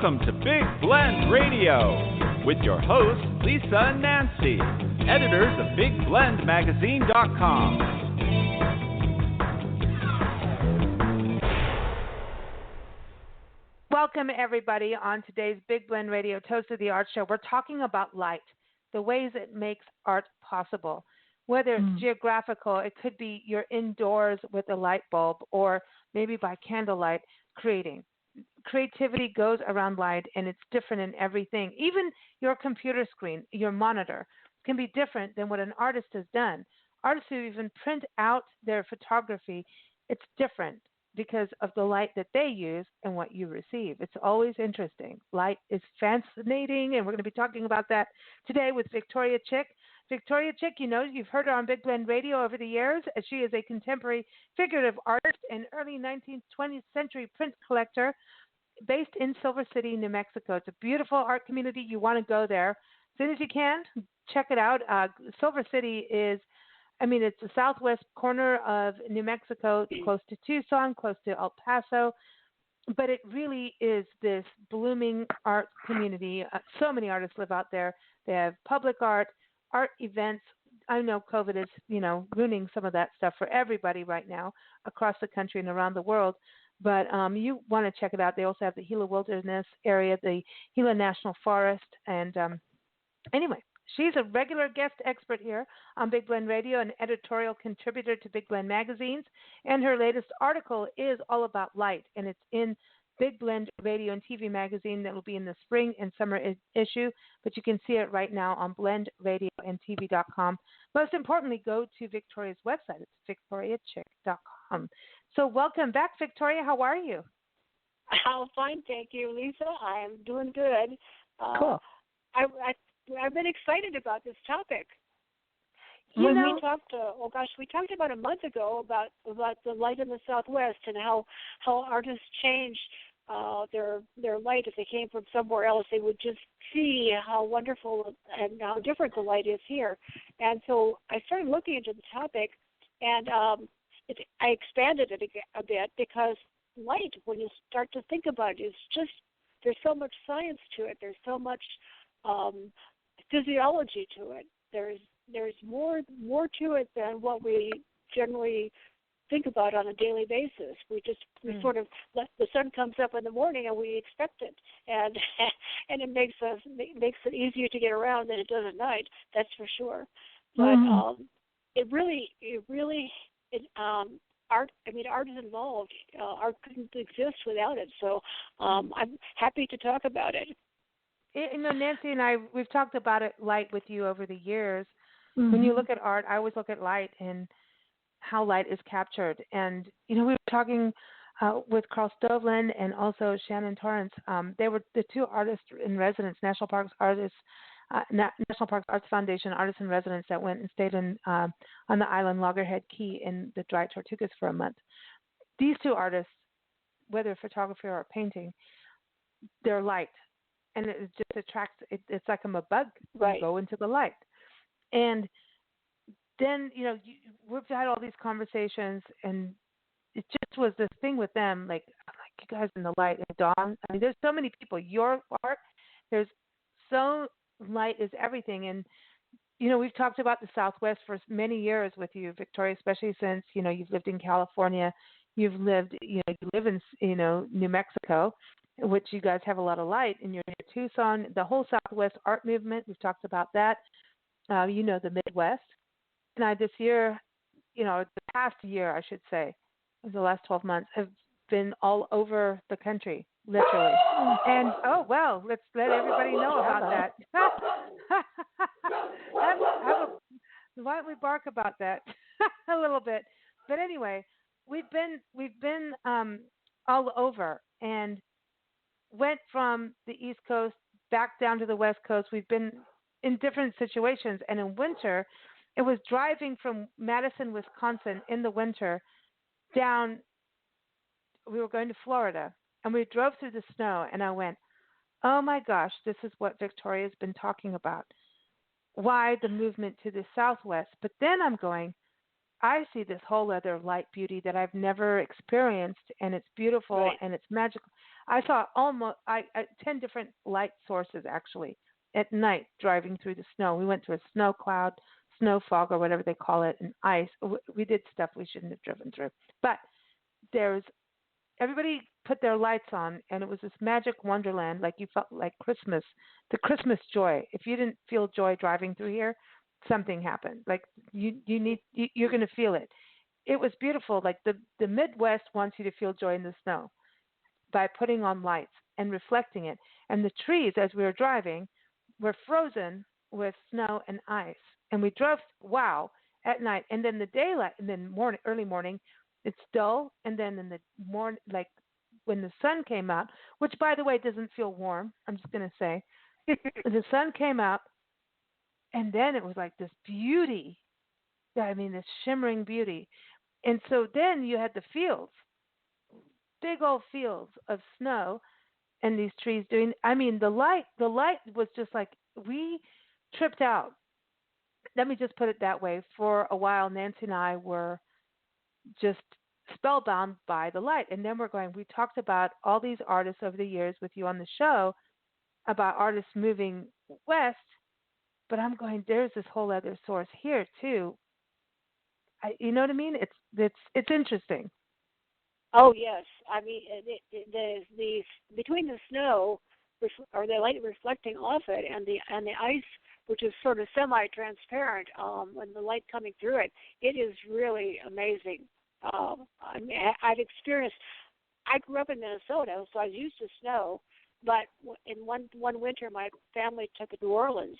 Welcome to Big Blend Radio with your hosts, Lisa and Nancy, editors of BigBlendMagazine.com. Welcome, everybody, on today's Big Blend Radio Toast of the Art Show. We're talking about light, the ways it makes art possible. Whether it's geographical, it could be you're indoors with a light bulb, or maybe by candlelight creating. Creativity goes around light, and it's different in everything. Even your computer screen, your monitor, can be different than what an artist has done. Artists who even print out their photography, it's different because of the light that they use and what you receive. It's always interesting. Light is fascinating, and we're going to be talking about that today with Victoria Chick. Victoria Chick, you know, you've heard her on Big Blend Radio over the years, as she is a contemporary figurative artist and early 19th, 20th century print collector based in Silver City, New Mexico. It's a beautiful art community. You want to go there. As soon as you can, check it out. Silver City is, it's the southwest corner of New Mexico, close to Tucson, close to El Paso. But it really is this blooming art community. So many artists live out there. They have public art events. I know COVID is, ruining some of that stuff for everybody right now across the country and around the world. But you want to check it out. They also have the Gila Wilderness area, the Gila National Forest. And anyway, she's a regular guest expert here on Big Blend Radio, an editorial contributor to Big Blend magazines. And her latest article is all about light, and it's in Big Blend Radio and TV magazine that will be in the spring and summer issue, but you can see it right now on blendradioandtv.com. Most importantly, go to Victoria's website. It's victoriachick.com. So welcome back, Victoria. How are you? Oh, fine, thank you, Lisa. I am doing good. Cool. I've been excited about this topic. We talked about a month ago about the light in the Southwest and how artists change their light. If they came from somewhere else, they would just see how wonderful and how different the light is here. And so I started looking into the topic, and I expanded it a bit, because light, when you start to think about it, is just, there's so much science to it. There's so much physiology to it. There's more to it than what we generally think about on a daily basis. We sort of let the sun comes up in the morning and we expect it, and and it makes it easier to get around than it does at night. That's for sure. But art is involved. Art couldn't exist without it. So I'm happy to talk about it. Nancy and I, we've talked about it, light, with you over the years. When you look at art, I always look at light and how light is captured. And, we were talking with Carl Stovlin and also Shannon Torrance. They were the two artists in residence, National Parks Arts Foundation artists in residence that went and stayed on the island Loggerhead Key in the Dry Tortugas for a month. These two artists, whether photography or painting, they're light. And it just attracts, it's like I'm a bug when you go into the light. And then, we've had all these conversations, and it just was this thing with them, like you guys in the light. And Dawn, there's so many people. Your art, light is everything. And, we've talked about the Southwest for many years with you, Victoria, especially since, you've lived in California. You live in, New Mexico, which you guys have a lot of light, and you're near Tucson. The whole Southwest art movement, we've talked about that. The Midwest. And this year, the past year, I should say, the last 12 months, have been all over the country, literally. And, let's let everybody know about that. Why don't we bark about that a little bit? But anyway, we've been all over, and went from the East Coast back down to the West Coast. We've been in different situations. And in winter, it was driving from Madison, Wisconsin in the winter down. We were going to Florida, and we drove through the snow, and I went, oh my gosh, this is what Victoria's been talking about. Why the movement to the Southwest? But then I'm going, I see this whole other light beauty that I've never experienced, and it's beautiful Right. and it's magical. I saw almost 10 different light sources actually at night driving through the snow. We went through a snow cloud, snow fog, or whatever they call it, and ice. We did stuff we shouldn't have driven through. But there's everybody put their lights on, and it was this magic wonderland, like you felt like Christmas, the Christmas joy. If you didn't feel joy driving through here, something happened. Like you're going to feel it. It was beautiful. Like the Midwest wants you to feel joy in the snow by putting on lights and reflecting it. And the trees, as we were driving, were frozen with snow and ice. And we drove, wow, at night. And then the daylight, and then early morning, it's dull. And then in the morning, like when the sun came out, which by the way doesn't feel warm, I'm just going to say, the sun came out, and then it was like this beauty. I mean, this shimmering beauty. And so then you had the fields, big old fields of snow, and these trees doing. I mean, the light was just like we tripped out. Let me just put it that way. For a while, Nancy and I were just spellbound by the light. And then we talked about all these artists over the years with you on the show about artists moving west, but I'm going, there's this whole other source here too. You know what I mean? It's interesting. Oh yes, I mean the between the snow or the light reflecting off it and the ice, which is sort of semi-transparent, and the light coming through it, it is really amazing. I mean, I've experienced. I grew up in Minnesota, so I was used to snow. But in one winter, my family took to New Orleans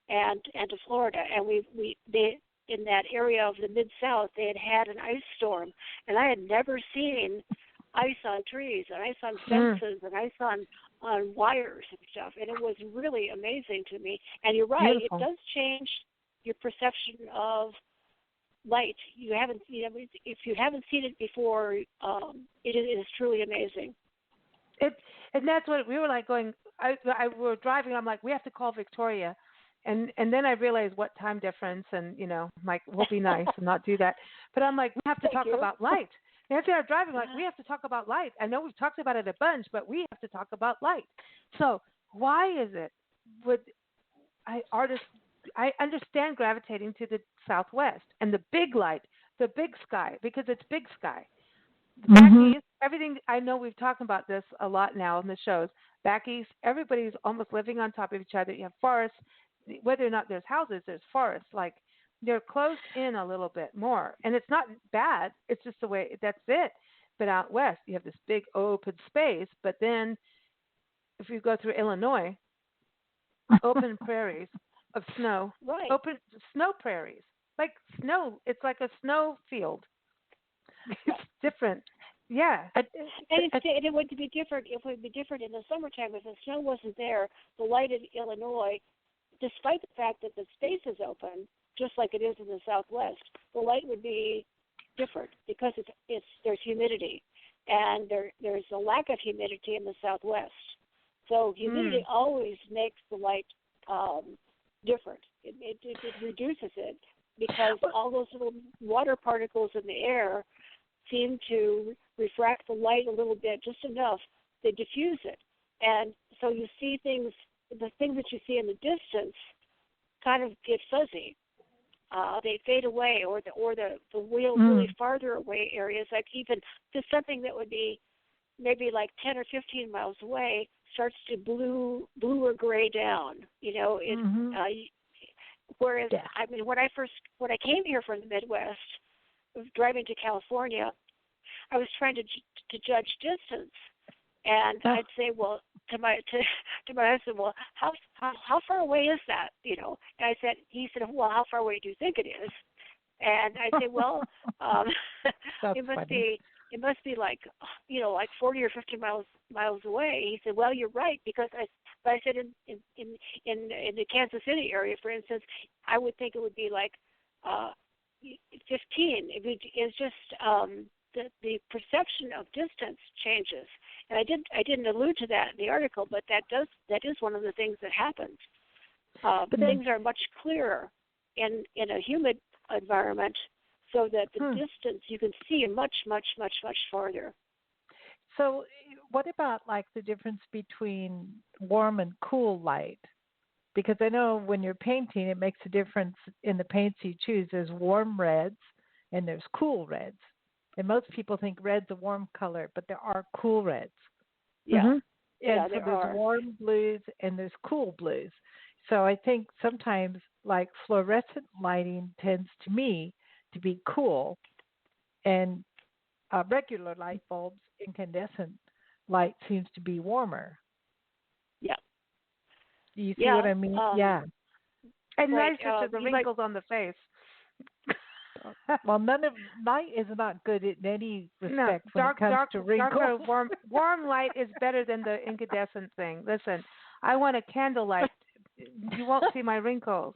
and to Florida, and they in that area of the Mid-South, they had an ice storm, and I had never seen ice on trees and ice on fences and ice on wires and stuff, and it was really amazing to me. And you're right, Beautiful. It does change your perception of light. If you haven't seen it before, it is truly amazing. And that's what we were like going. I were driving. I'm like, we have to call Victoria. And then I realized what time difference, and I'm like, we'll be nice and not do that. But I'm like, we have to talk about light. Nancy and I are driving, like, we have to talk about light. I know we've talked about it a bunch, but we have to talk about light. So why is it artists? I understand gravitating to the Southwest and the big light, the big sky, because it's big sky. Back east, everything, I know we've talked about this a lot now in the shows. Back east, everybody's almost living on top of each other. You have forests. Whether or not there's houses, there's forests. Like they're closed in a little bit more, and it's not bad. It's just the way that's it. But out west, you have this big open space. But then, if you go through Illinois, open prairies of snow, right? Open snow prairies, like snow. It's like a snow field. It's different. Yeah, and it would be different. It would be different in the summertime if the snow wasn't there. The light in Illinois, despite the fact that the space is open, just like it is in the Southwest, the light would be different because there's humidity, and there's a lack of humidity in the Southwest. So humidity always makes the light different. It reduces it because all those little water particles in the air seem to refract the light a little bit, just enough to diffuse it, and so you see things. The things that you see in the distance kind of get fuzzy. They fade away, or the really farther away areas, like even just something that would be maybe like 10 or 15 miles away, starts to blue or gray down. Whereas I mean, when I came here from the Midwest, driving to California, I was trying to judge distance. And I'd say, well, to my husband, well, how far away is that? And he said, well, how far away do you think it is? And I say, well, it must be like 40 or 50 miles away. He said, well, you're right, because I said in the Kansas City area, for instance, I would think it would be like 15. It's just the perception of distance changes, and I didn't allude to that in the article, but that is one of the things that happens. But things are much clearer in a humid environment so that the distance you can see much, much, much, much farther. So what about like the difference between warm and cool light? Because I know when you're painting, it makes a difference in the paints you choose. There's warm reds and there's cool reds. And most people think red's a warm color, but there are cool reds. Yeah. And yeah, so there's warm blues and there's cool blues. So I think sometimes like fluorescent lighting tends to me to be cool, and regular light bulbs, incandescent light seems to be warmer. Yeah. You see what I mean? Yeah. And nicer to the wrinkles on the face. Well, light is not good in any respect when it comes to wrinkles. Darker, warm light is better than the incandescent thing. Listen, I want a candlelight. You won't see my wrinkles.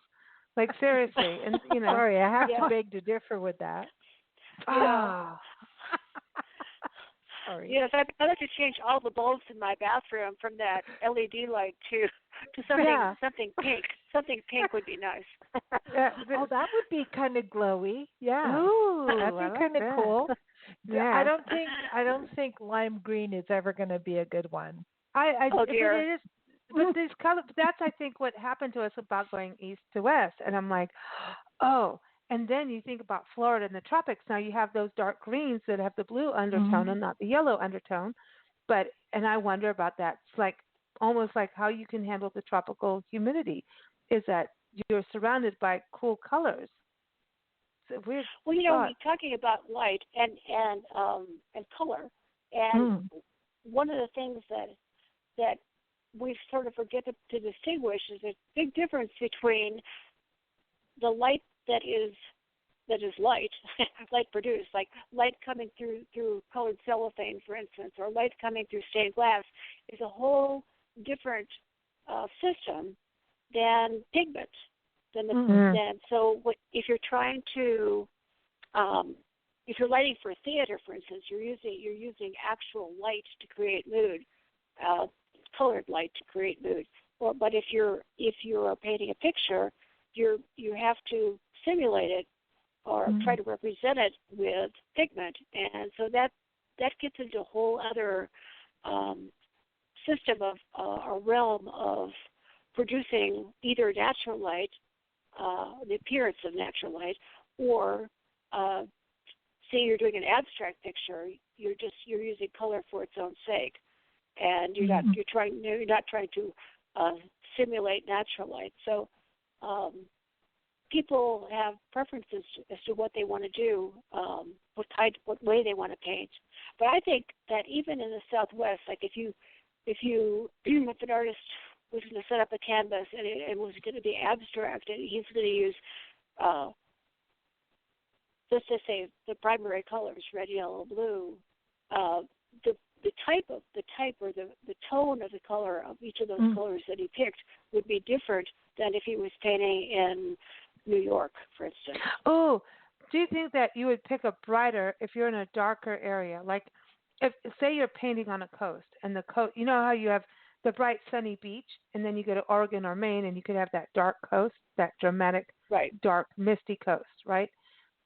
Like seriously, and Sorry, I have to beg to differ with that. Sorry. Yes, I'd like to change all the bulbs in my bathroom from that LED light to something pink. Something pink would be nice. That would be kind of glowy. Yeah. Ooh, that'd be kind of cool. Yeah. I don't think lime green is ever going to be a good one. Oh dear. It is, but these colors. That's I think what happened to us about going east to west, and I'm like, oh. And then you think about Florida and the tropics. Now you have those dark greens that have the blue undertone and not the yellow undertone. And I wonder about that. It's like almost like how you can handle the tropical humidity is that you're surrounded by cool colors. It's a weird well, thought. we're talking about light and color, and one of the things that we sort of forget to distinguish is a big difference between the light that is light, light produced, like light coming through colored cellophane, for instance, or light coming through stained glass, is a whole different system than pigment. So if you're trying to, if you're lighting for theater, for instance, you're using actual light to create mood, colored light to create mood. But if you're painting a picture, you have to simulate it or try to represent it with pigment, and so that gets into a whole other system of a realm of producing either natural light, the appearance of natural light, or say you're doing an abstract picture, you're using color for its own sake, and you're not trying to simulate natural light. So people have preferences as to what they want to do, what way they want to paint. But I think that even in the Southwest, like if an artist was going to set up a canvas and it was going to be abstract, and he's going to use, let's just say, the primary colors, red, yellow, blue, the type or the tone of the color of each of those colors that he picked would be different than if he was painting in New York, for instance. Oh, do you think that you would pick a brighter if you're in a darker area? Like, if say you're painting on a coast, and the coast, you know how you have the bright sunny beach, and then you go to Oregon or Maine, and you could have that dark coast, that dramatic, dark, misty coast, right?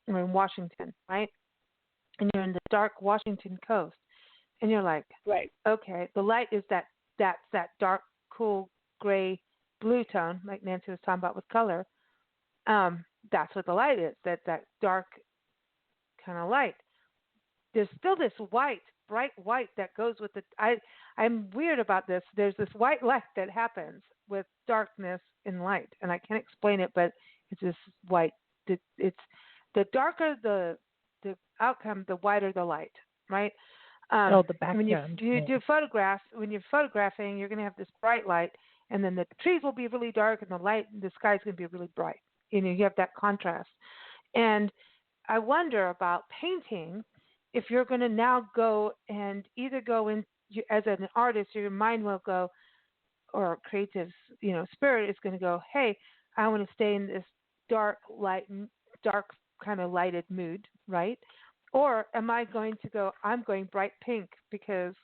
Or in Washington, right? And you're in the dark Washington coast, and you're like, okay, the light is that's that dark, cool, gray, blue tone, like Nancy was talking about with color. That's what the light is, that dark kind of light. There's still this white, bright white that goes with the, I'm weird about this. There's this white light that happens with darkness and light, and I can't explain it, but it's this white. It's the darker the outcome, the whiter the light, right? The background. When you do photographs, when you're photographing, you're going to have this bright light, and then the trees will be really dark, and the sky's going to be really bright. You have that contrast. And I wonder about painting, if you're going to now go and either go in, as an artist, your mind will go, or creative, spirit is going to go, hey, I want to stay in this dark kind of lighted mood, right? Or am I going to go, I'm going bright pink because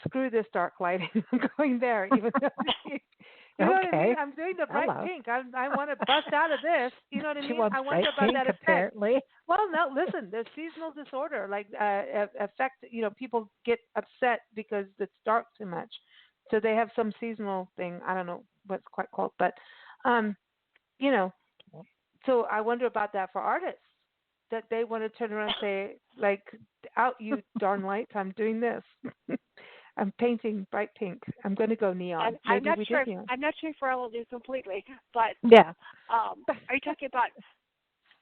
screw this dark lighting, I'm going there, even though You know what I mean? Okay. I'm doing the bright Hello. pink. I want to bust out of this. You know what I She mean? wants I wonder bright about pink, that effect. apparently. Well, no, listen, there's seasonal disorder, like affect. You know, people get upset because it's dark too much, so they have some seasonal thing. I don't know what it's quite called, but you know, so I wonder about that for artists that they want to turn around and say, like, out you darn lights, I'm doing this. I'm painting bright pink. I'm going to go neon. I'm Maybe not we sure. did neon. I'm not sure if I will do completely, but Yeah. are you talking about?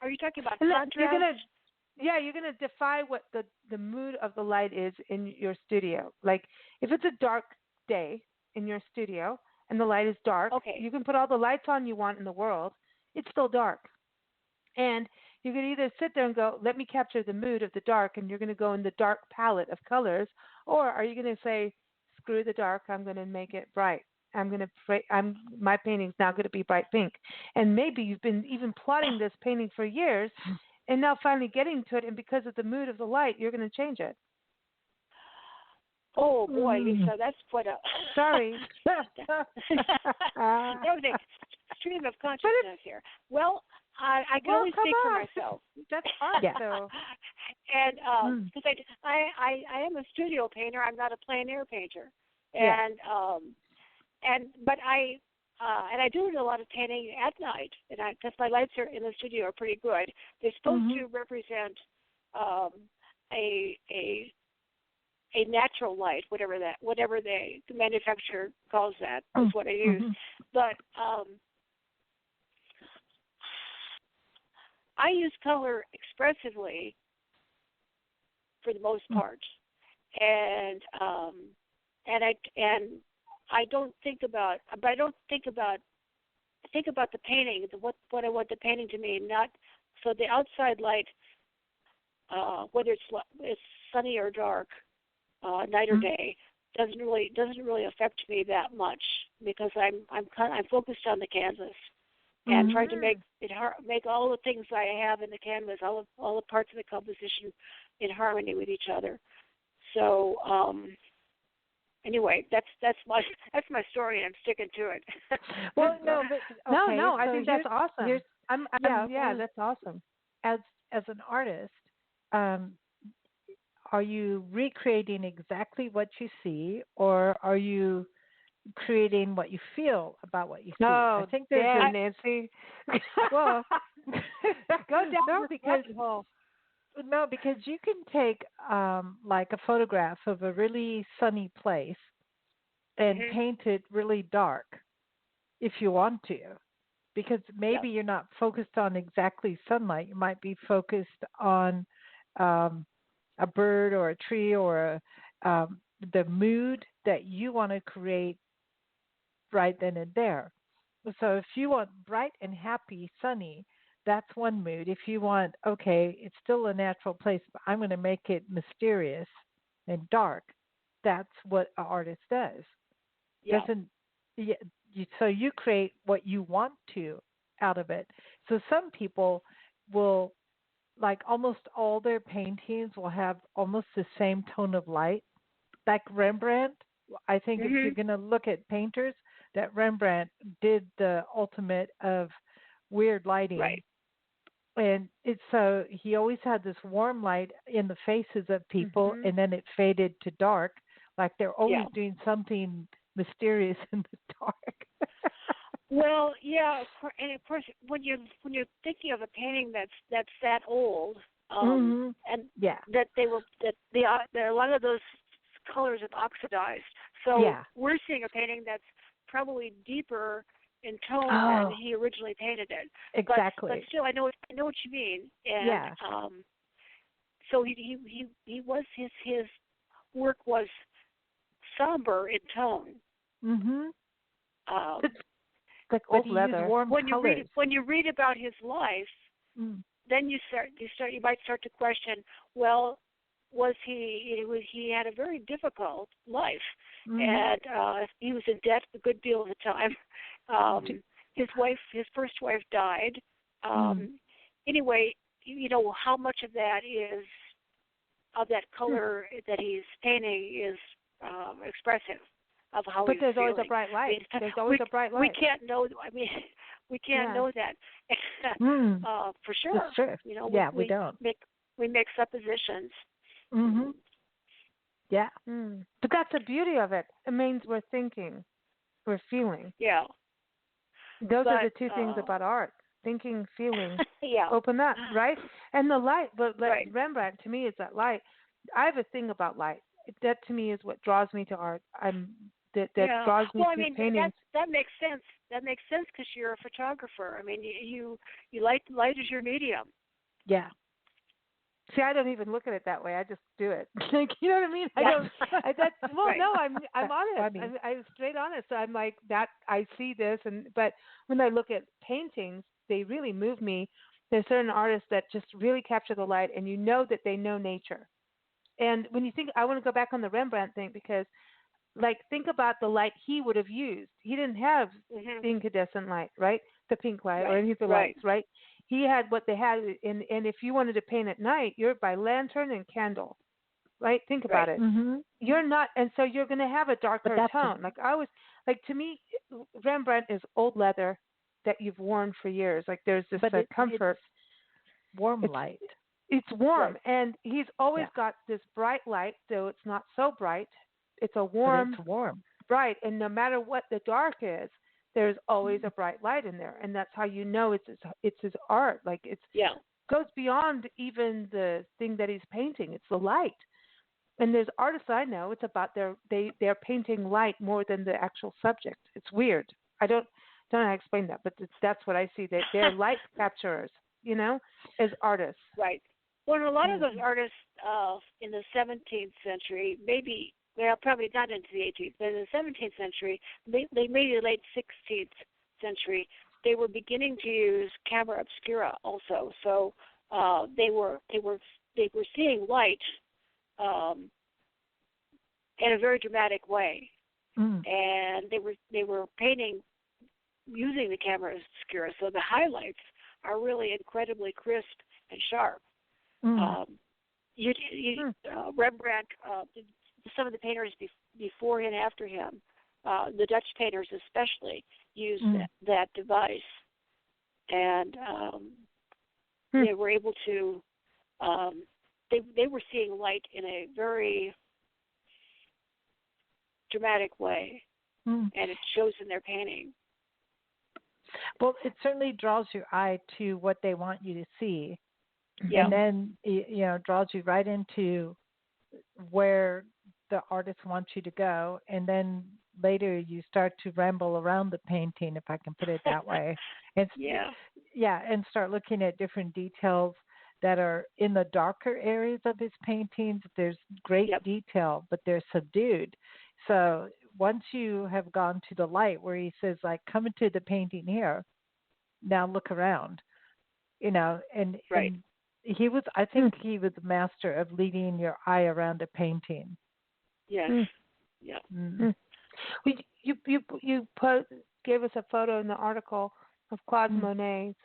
Are you talking about contrast? You're gonna defy what the mood of the light is in your studio. Like if it's a dark day in your studio and the light is dark, Okay. you can put all the lights on you want in the world. It's still dark. And you can either sit there and go, let me capture the mood of the dark, and you're going to go in the dark palette of colors, or are you going to say, screw the dark, I'm going to make it bright. My painting's now going to be bright pink. And maybe you've been even plotting this painting for years, and now finally getting to it, and because of the mood of the light, you're going to change it. Oh boy, Lisa, that's quite a. Sorry. That was an stream of consciousness here. Well, I can only speak for myself. That's art, though. And because I am a studio painter, I'm not a plein air painter, and I do a lot of painting at night, and because my lights are in the studio are pretty good. They're supposed to represent a natural light, whatever the manufacturer calls that is what I use. But I use color expressively for the most part, and I don't think about, but I don't think about the painting, what I want the painting to mean. Not so the outside light, whether it's sunny or dark, night or day, doesn't really affect me that much because I'm focused on the canvas and trying to make all the things I have in the canvas, all the parts of the composition, in harmony with each other. So anyway, that's my story, and I'm sticking to it. Well, no, but okay, no, I so think that's awesome. That's awesome. As an artist, are you recreating exactly what you see, or are you creating what you feel about what you see? No, I think there's Nancy. Well, go down because you can take like a photograph of a really sunny place and paint it really dark if you want to, because maybe you're not focused on exactly sunlight. You might be focused on a bird or a tree or the mood that you want to create right then and there. So if you want bright and happy, sunny, that's one mood. If you want, okay, it's still a natural place, but I'm going to make it mysterious and dark, that's what an artist does. Yeah. So you create what you want to out of it. So some people will, like almost all their paintings will have almost the same tone of light. Like Rembrandt, I think if you're going to look at painters, that Rembrandt did the ultimate of weird lighting. Right. And so he always had this warm light in the faces of people, and then it faded to dark, like they're always doing something mysterious in the dark. Well, yeah, and of course, when you're thinking of a painting that's that old, and that a lot of those colors have oxidized. So we're seeing a painting that's probably deeper in tone than he originally painted it. Exactly. But still, I know what you mean. And so he was his work was somber in tone. Like old leather. When you read about his life, then you might start to question, well, was he had a very difficult life, and he was in debt a good deal of the time. His first wife died. Anyway, you know how much of that is of that color that he's painting is expressive. of how But he's there's feeling. always a bright light. I mean, There's always a bright light. We can't know. I mean, we can't know that for sure. That's true. You know, we don't. We make suppositions. Mhm. Yeah. But that's the beauty of it. It means we're thinking, we're feeling. Yeah. Those are the two things about art: thinking, feeling. Yeah. Open that, right? And the light, but Right. Rembrandt to me is that light. I have a thing about light. That to me is what draws me to art. That draws me well, I to mean, paintings. that makes sense. That makes sense because you're a photographer. I mean, you light is your medium. Yeah. See, I don't even look at it that way. I just do it. Like, you know what I mean? I Yeah. don't. Well, Right. no, I'm honest. Funny. I'm straight honest. So I'm like that. I see this, but when I look at paintings, they really move me. There's certain artists that just really capture the light, and you know that they know nature. And when you think, I want to go back on the Rembrandt thing because, like, think about the light he would have used. He didn't have incandescent light, right? The pink light or any of the lights, right? He had what they had, and if you wanted to paint at night, you're by lantern and candle, right? Think about it. Mm-hmm. You're not, and so you're going to have a darker tone. To me, Rembrandt is old leather that you've worn for years. Like there's this comfort. It's warm light. It's warm, and he's always got this bright light, though it's not so bright. It's a warm, but it's warm, bright, and no matter what the dark is, there's always a bright light in there, and that's how you know it's his art. Like goes beyond even the thing that he's painting. It's the light, and there's artists I know. It's about they're painting light more than the actual subject. It's weird. I don't know how to explain that, but that's what I see. That they're light capturers, as artists. Right. Well, a lot of those artists in the 17th century, probably not into the 18th, but in the 17th century, maybe the late 16th century, they were beginning to use camera obscura also. So they were seeing light in a very dramatic way, and they were painting using the camera obscura. So the highlights are really incredibly crisp and sharp. Rembrandt, some of the painters before and after him, the Dutch painters especially, used that device, and they were able to. They were seeing light in a very dramatic way, and it shows in their painting. Well, it certainly draws your eye to what they want you to see. Yeah. And then, draws you right into where the artist wants you to go. And then later you start to ramble around the painting, if I can put it that way. And start looking at different details that are in the darker areas of his paintings. There's great detail, but they're subdued. So once you have gone to the light where he says, like, come into the painting here, now look around, and I think he was the master of leading your eye around a painting. Yes. Yeah. You gave us a photo in the article of Claude Monet's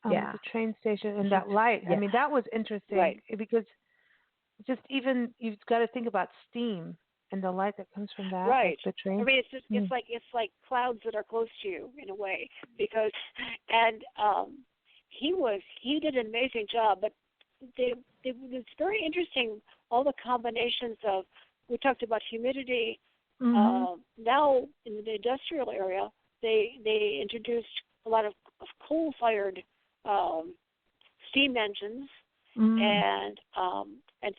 the train station and that light. I mean, that was interesting because just even you've got to think about steam and the light that comes from that. Right. Like the train. I mean, it's like clouds that are close to you in a way because he did an amazing job, but it's very interesting, all the combinations of, we talked about humidity. Now in the industrial area, they introduced a lot of coal-fired steam engines and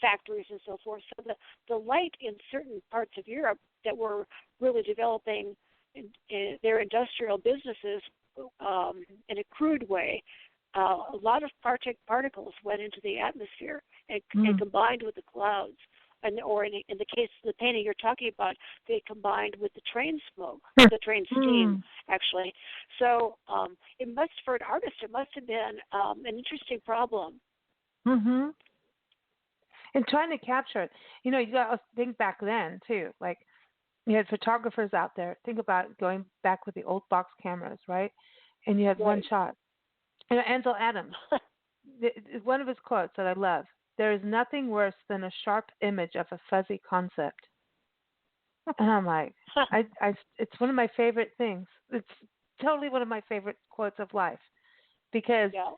factories and so forth. So the light in certain parts of Europe that were really developing in their industrial businesses in a crude way, a lot of particles went into the atmosphere and combined with the clouds. Or in the case of the painting you're talking about, they combined with the train smoke, the train steam, actually. So for an artist, it must have been an interesting problem. And trying to capture it. You got to think back then, too. Like, you had photographers out there. Think about going back with the old box cameras, right? And you had one shot. Ansel Adams, one of his quotes that I love, there is nothing worse than a sharp image of a fuzzy concept. And I'm like, it's one of my favorite things. It's totally one of my favorite quotes of life because Yeah.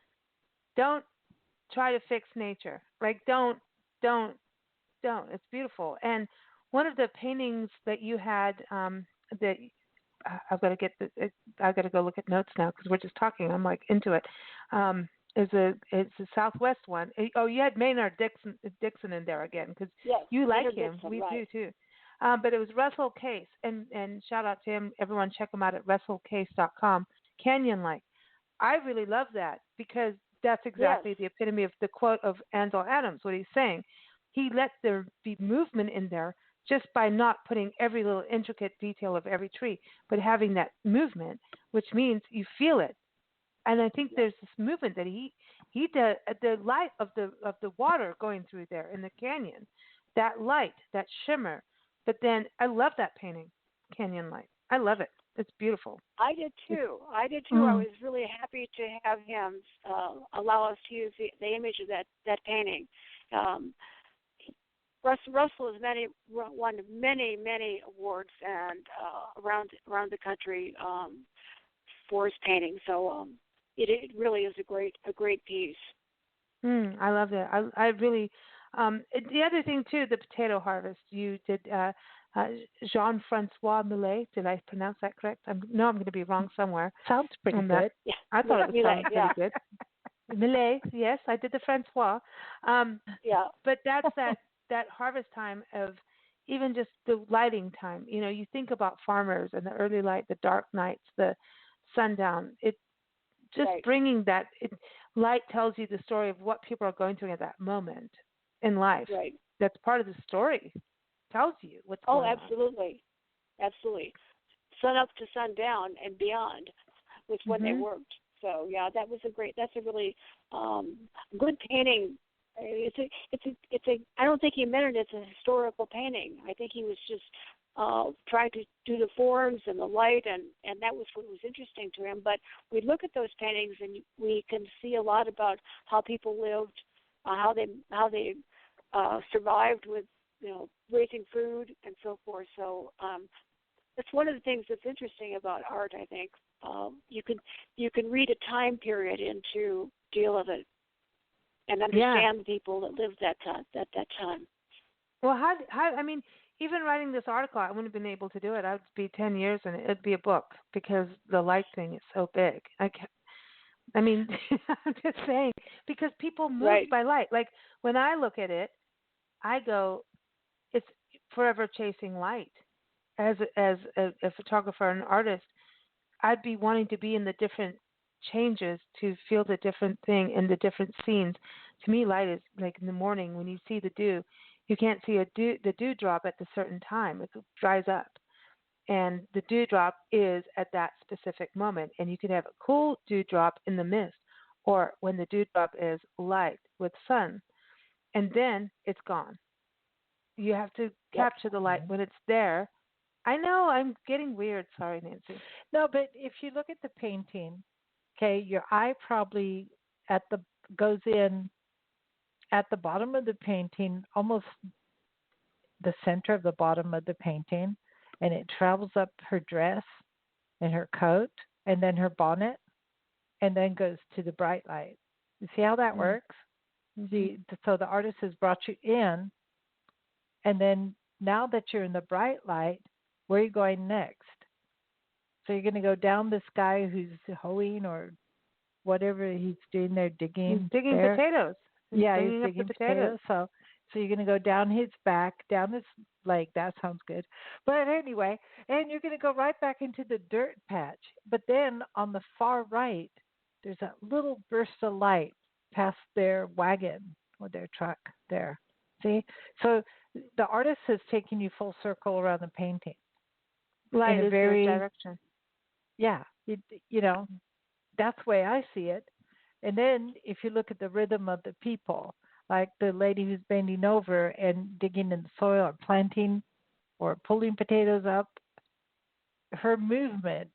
don't try to fix nature. Like, don't. It's beautiful. And one of the paintings that you had, that I've got to go look at notes now because we're just talking. I'm like into it. It's a Southwest one. Oh, you had Maynard Dixon in there again because Yes. you like Peter him. Dixon, We right. do too. But it was Russell Case, and shout out to him. Everyone check him out at russellcase.com. Canyon Light. I really love that because that's Yes. exactly the epitome of the quote of Ansel Adams. What he's saying, he let there be movement in there just by not putting every little intricate detail of every tree, but having that movement, which means you feel it. And I think there's this movement that he did the light of the water going through there in the canyon, that light, that shimmer. But then I love that painting, Canyon Light. I love it. It's beautiful. I did too. I Mm. was really happy to have him allow us to use the image of that painting. Um, Russell has won many awards and around the country for his painting. So it really is a great piece. I love that. I really. The other thing too, the potato harvest. You did Jean-Francois Millet. Did I pronounce that correct? I'm going to be wrong somewhere. Sounds pretty good. Yeah, I thought it was Millet, sounding yeah. pretty good. Millet, yes, I did the Francois. Yeah. But that's that harvest time of even just the lighting time. You know, you think about farmers and the early light, the dark nights, the sundown. It just Right. bringing that light tells you the story of what people are going through at that moment in life. Right. That's part of the story. Tells you what's Oh, going absolutely. Absolutely. Sun up to sundown and beyond was when they Mhm. worked. So yeah, that's a really good painting. It's a I don't think he meant it as a historical painting. I think he was just trying to do the forms and the light, and that was what was interesting to him. But we look at those paintings and we can see a lot about how people lived, how they survived with raising food and so forth. So that's one of the things that's interesting about art. I think you can read a time period into deal of it and understand the people that lived that time. That time. Well, how I mean, even writing this article, I wouldn't have been able to do it. I would be 10 years and it'd be a book because the light thing is so big. I mean, I'm just saying because people move Right. by light. Like when I look at it, I go, it's forever chasing light. As a photographer and artist, I'd be wanting to be in the different changes to feel the different thing in the different scenes. To me, light is like in the morning when you see the dew. You can't see the dewdrop at a certain time. It dries up. And the dewdrop is at that specific moment. And you can have a cool dewdrop in the mist or when the dewdrop is light with sun. And then it's gone. You have to capture the light when it's there. I know I'm getting weird. Sorry, Nancy. No, but if you look at the painting, okay, your eye probably at the goes in at the bottom of the painting, almost the center of the bottom of the painting, and it travels up her dress and her coat and then her bonnet and then goes to the bright light. You see how that works? See, so the artist has brought you in, and then now that you're in the bright light, where are you going next? So you're going to go down this guy who's hoeing or whatever he's doing there, digging. He's digging there. potatoes. He's digging up the potatoes. So you're going to go down his back, down his leg. That sounds good. But anyway, and you're going to go right back into the dirt patch. But then on the far right, there's that little burst of light past their wagon or their truck there. See? So the artist has taken you full circle around the painting. Light in a is very the direction. Yeah, that's the way I see it. And then if you look at the rhythm of the people, like the lady who's bending over and digging in the soil or planting or pulling potatoes up, her movement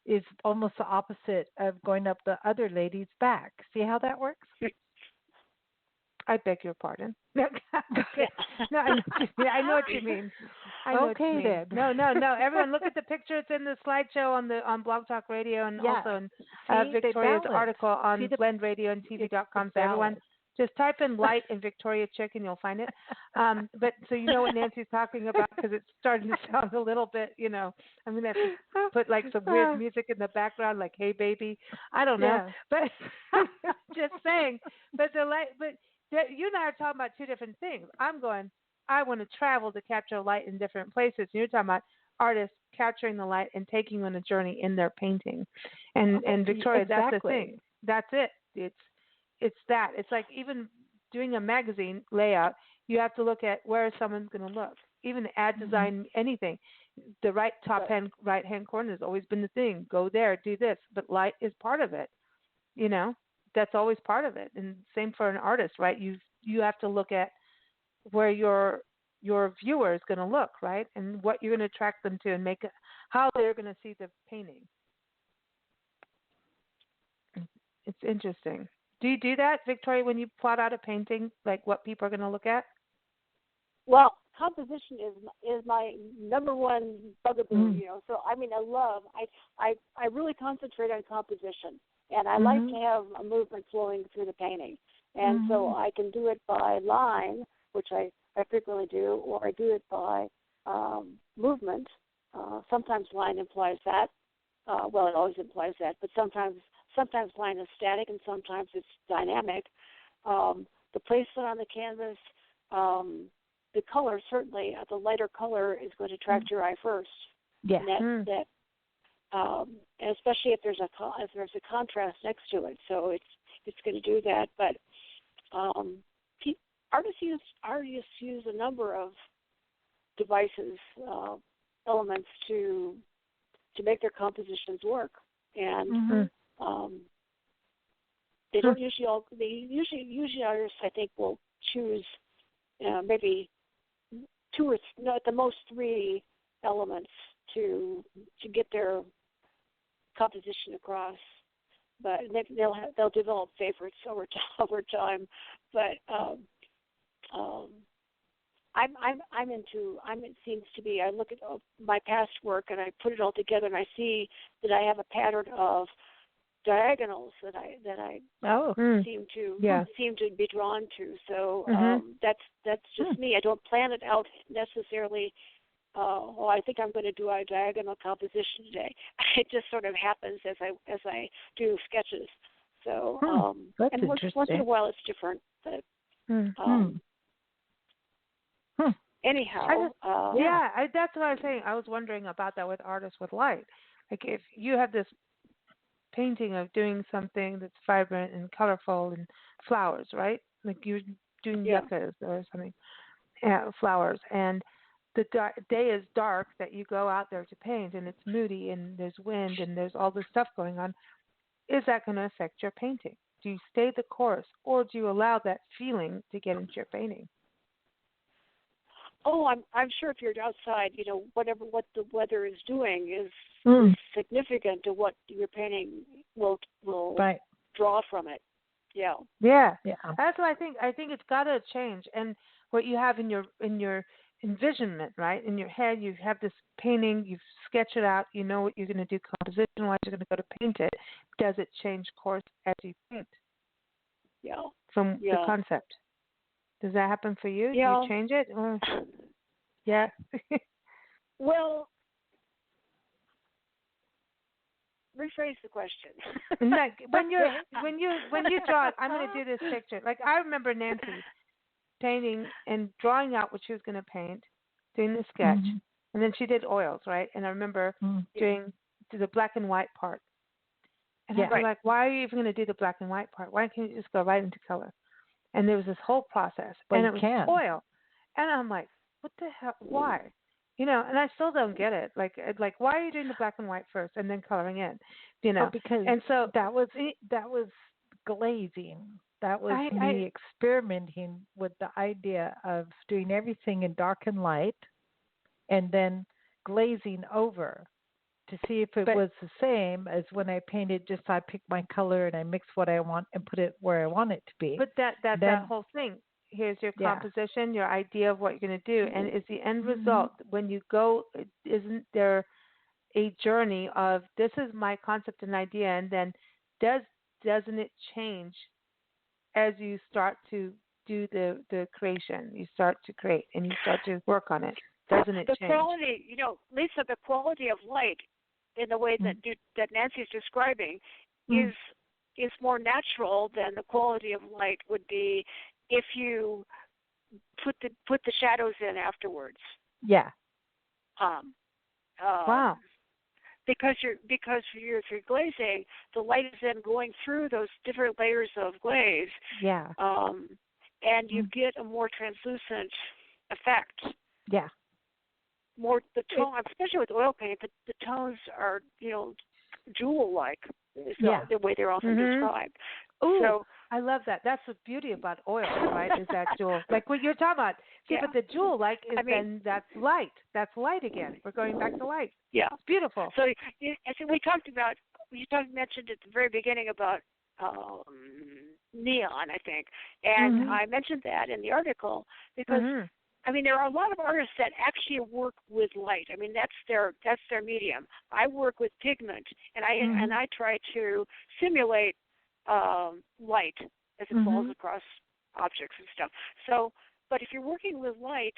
is almost the opposite of going up the other lady's back. See how that works? I beg your pardon. No, I know what you mean. I know what you Okay, mean. then. No. Everyone, look at the picture. It's in the slideshow on Blog Talk Radio and also in Victoria's article on blendradioandtv.com. So everyone, just type in light and Victoria Chick and you'll find it. But so you know what Nancy's talking about because it's starting to sound a little bit, I'm going to have to put like some weird music in the background, like "Hey Baby." I don't know, but just saying. But you and I are talking about two different things. I'm going, I want to travel to capture light in different places. And you're talking about artists capturing the light and taking you on a journey in their painting. And Victoria, that's the thing. That's it. It's that. It's like even doing a magazine layout, you have to look at where someone's going to look. Even the ad design, anything. The right-hand corner has always been the thing. Go there, do this. But light is part of it. That's always part of it. And same for an artist, right? You have to look at where your viewer is going to look, right? And what you're going to attract them to and how they're going to see the painting. It's interesting. Do you do that, Victoria, when you plot out a painting, like what people are going to look at? Well, composition is my number one bugaboo, So I really concentrate on composition, and I like to have a movement flowing through the painting, and so I can do it by line, which I frequently do, or I do it by movement. Sometimes line implies that. Well, it always implies that, but sometimes line is static and sometimes it's dynamic. The placement on the canvas, the color, certainly, the lighter color is going to attract your eye first. Yeah. And and especially if there's a contrast next to it, so it's going to do that. But artists use a number of devices, elements to make their compositions work, and they don't usually artists, I think, will choose maybe two or at the most three elements to get their composition across. But they'll develop favorites over time. But it seems to be, I look at my past work and I put it all together and I see that I have a pattern of diagonals that I seem to be drawn to. So that's just me. I don't plan it out necessarily. I think I'm going to do a diagonal composition today. It just sort of happens as I do sketches. So that's and once in a while it's different. But anyhow, that's what I was saying. I was wondering about that with artists with light. Like if you have this painting of doing something that's vibrant and colorful and flowers, right? Like you're doing yuccas or something, flowers, and the day is dark that you go out there to paint, and it's moody and there's wind and there's all this stuff going on. Is that going to affect your painting? Do you stay the course, or do you allow that feeling to get into your painting? Oh, I'm sure if you're outside, what the weather is doing is significant to what your painting will draw from it. Yeah. That's what I think. I think it's got to change. And what you have in your envisionment, right? In your head, you have this painting. You've sketched it out. You know what you're going to do composition-wise. You're going to go to paint it. Does it change course as you paint? Yeah. From the concept. Does that happen for you? Yeah. Do you change it? Or... Yeah. Well, rephrase the question. When you draw, I'm going to do this picture. Like I remember Nancy painting and drawing out what she was going to paint, doing the sketch, and then she did oils, right? And I remember doing the black and white part. And I was like, why are you even going to do the black and white part? Why can't you just go right into color? And there was this whole process, and it was oil. And I'm like, what the hell? Why? And I still don't get it. Like, why are you doing the black and white first and then coloring in? Because and so that was glazing. That was me experimenting with the idea of doing everything in dark and light, and then glazing over to see if it was the same as when I painted. Just I pick my color and I mix what I want and put it where I want it to be. But that whole thing, Here's your Yeah. composition, your idea of what you're going to do, and is the end result when you go? Isn't there a journey of this is my concept and idea, and then doesn't it change as you start to do the creation? You start to create and you start to work on it. Doesn't it the change? quality, Lisa, the quality of light in the way that Nancy's describing is more natural than the quality of light would be if you put the shadows in afterwards. Yeah. Wow. Because you're glazing, the light is then going through those different layers of glaze. Yeah. And you get a more translucent effect. Yeah. More the tone, especially with oil paint, the tones are jewel-like. The way they're often described. Ooh, so I love that. That's the beauty about oil, right? Is that jewel, like what you're talking about? See, but the jewel, then that's light. That's light again. We're going back to light. Yeah, it's beautiful. So we talked about. Mentioned at the very beginning about neon, I think, and I mentioned that in the article because. There are a lot of artists that actually work with light. That's their medium. I work with pigment, and I try to simulate light as it falls across objects and stuff. So, but if you're working with light,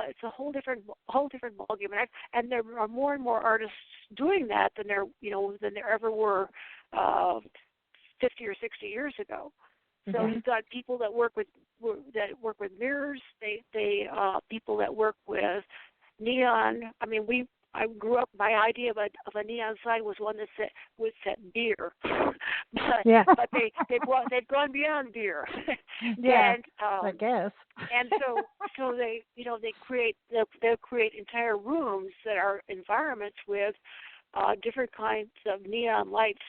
it's a whole different ballgame. And there are more and more artists doing that than there ever were 50 or 60 years ago. So you've got people that work with mirrors. They people that work with neon. I grew up. My idea of a neon sign was one that said beer, but they've gone beyond beer. Yeah, and, I guess. And so they'll create entire rooms that are environments with different kinds of neon lights.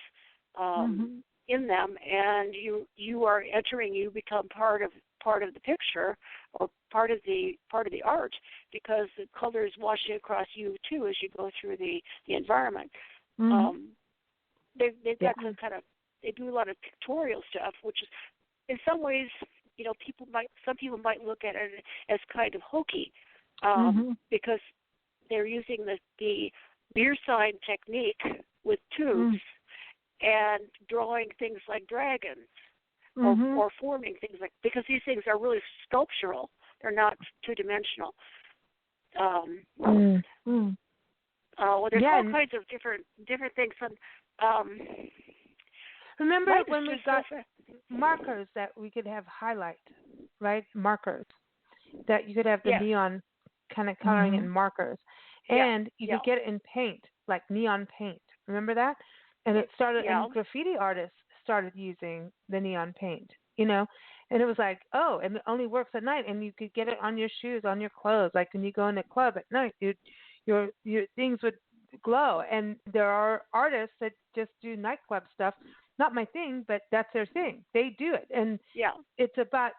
In them, and you are entering. You become part of the picture or part of the art because the color is washing across you too as you go through the environment. They've got some they do a lot of pictorial stuff, which is in some ways some people might look at it as kind of hokey because they're using the beer sign technique with tubes. And drawing things like dragons, or forming things because these things are really sculptural. They're not two-dimensional. There's all kinds of different things. Remember when we got markers that we could have highlight, right? Markers that you could have the neon kind of coloring in markers, and you could get it in paint, like neon paint. Remember that? And it started, and graffiti artists started using the neon paint, and it was like, and it only works at night, and you could get it on your shoes, on your clothes, like when you go in the club at night, your things would glow. And there are artists that just do nightclub stuff. Not my thing, but that's their thing. They do it, and it's about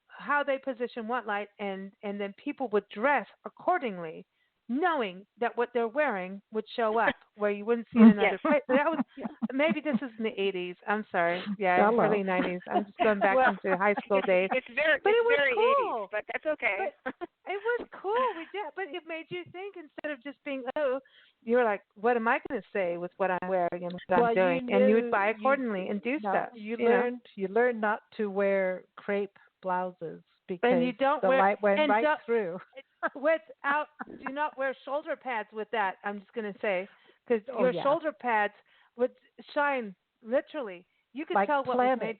how they position what light, and then people would dress accordingly, knowing that what they're wearing would show up where you wouldn't see it in another place. That was maybe this is in the 80s. I'm sorry. Yeah, early 90s. I'm just going back into high school days. It was very cool. 80s, but that's okay. But it was cool. We did, but it made you think instead of just being you were like, what am I going to say with what I'm wearing and what I'm doing? And you would buy accordingly and do stuff. You learned not to wear crepe blouses because and you don't the light went right through. Do not wear shoulder pads with that. I'm just going to say, because your shoulder pads would shine literally. You could tell what was made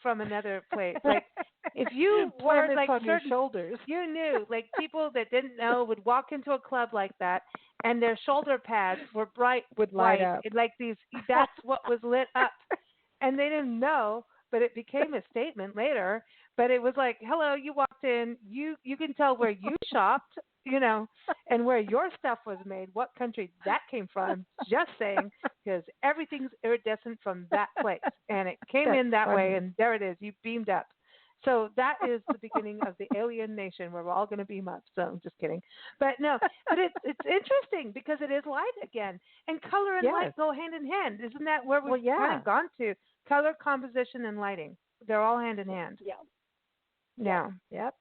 from another place. Like if you wore like on certain your shoulders, you knew. Like people that didn't know would walk into a club like that, and their shoulder pads were bright would light up. Like these. That's what was lit up, and they didn't know. But it became a statement later. But it was like, hello, you walked in, you can tell where you shopped, and where your stuff was made, what country that came from. Just saying, because everything's iridescent from that place. And it came in that way, and there it is. You beamed up. So that is the beginning of the alien nation where we're all going to beam up. So I'm just kidding. But no, but it's interesting because it is light again. And color and light go hand in hand. Isn't that where we've kind of gone to? Color, composition, and lighting. They're all hand in hand. Yeah. Yeah. Yep.